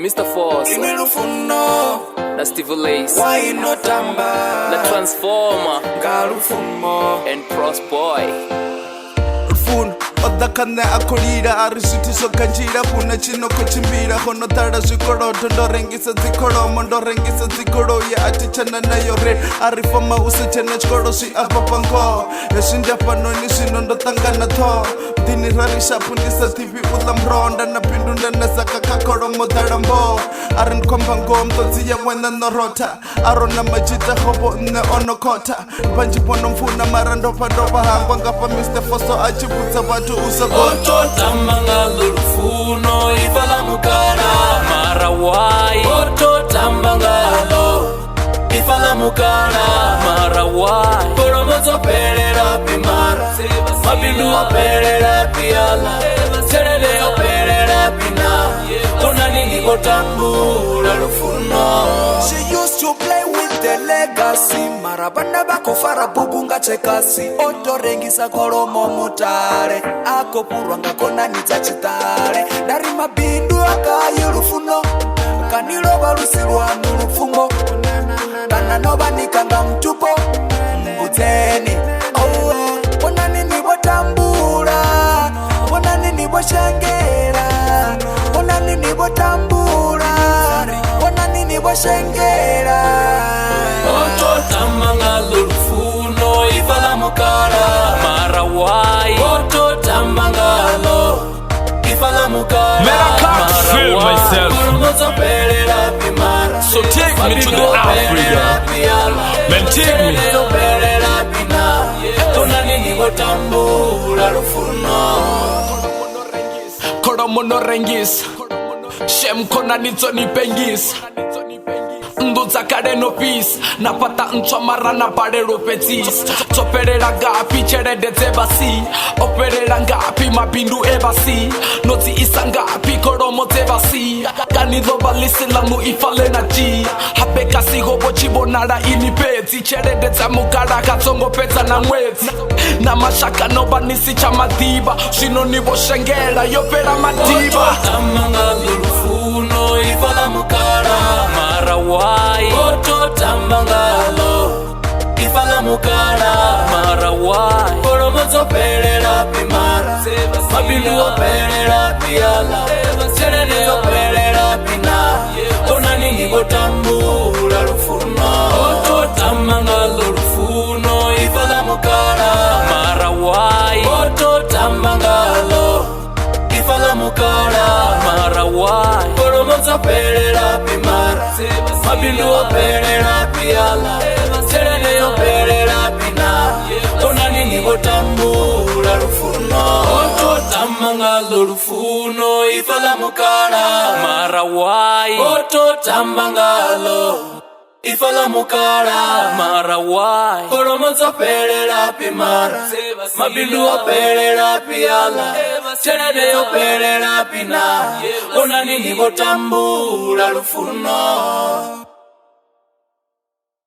Mr. Force Imilufuno na Steve Lace Why not tamba na Transformer Galufumo and Cross Boy Rufun odakane akolira arishitiso kanjira puna chino kuchimbira hono tada zikoro tondo rengisa zikoro mondo rengisa zikoro ya atichana na yore arifama usechana chikoro si apapango yashinja panoni sinondo tangana tho dini rarisha pundisa TV ulamronda na pindunda na saka kakoro modarambo aran kombango mtoziya wena norota arona majita hobo ne onokota banji pono mfuna marando pandoba hangwa ngapa Mr. Foso achibuza watu Oto tambanga lulufuno ifala mukana Marawai Oto tambanga lo ifala mukana Marawai Kolomozo perera pimara Mabindu perera piala Serele perera pina Tuna nini kotambula lufuno She used to play with the legacy Marabanda bako farabubu nga chekasi Oto rengisa kolomo mutare Ako purwa nga kona nita chitare Dari mabindu akayi lufuno Kanilo balusilwa nulufumo Kana noba nikanga mtupo Mbuteni Wana nini botambula Wana nini boshengera Wana nini botambula Wana nini boshengera Oto tambanga lulufuno ifala mukara Marawai Oto tambanga lo ifala mukara Man, I can't feel myself. So take me to the Africa. Man, take me. Koromono rengis Shem kona nizo ni pengis Nduza kare no peace Napata nchomara na pare ropetis Toperera gapi chere de zebasi Operera ngapi mabindu ebasi Noti isa ngapi koromo zebasi Ganizo balisi lamu ifale na ji Hapeka sigo bochibo nara inipezi Chere de zamukara katongo peza na mwezi Na mashaka noba nisi chamadiba Shino nibo shengera yopera madiba Oto tambanga lulufuno ifala mukara Marawai Oto tambanga lo ifala mukara Marawai Kolomozo perera pimara Mabindu perera piala Serene perera pina Tona nini botambula lufuno Oto tambanga lulufuno ifala mukara Marawai Oto tambanga lo ifala mukara Marawai Kolomozo perera pimara Mabindu perera piala Serene perera pina Tona nini botambula lufuno Oto tambanga lulufuno ifala mukara Marawai Oto tambanga lo ifala mukara Marawai Kolomozo perera pimara Mabindu perera piala Serene perera pina Tona nini botambula lufuno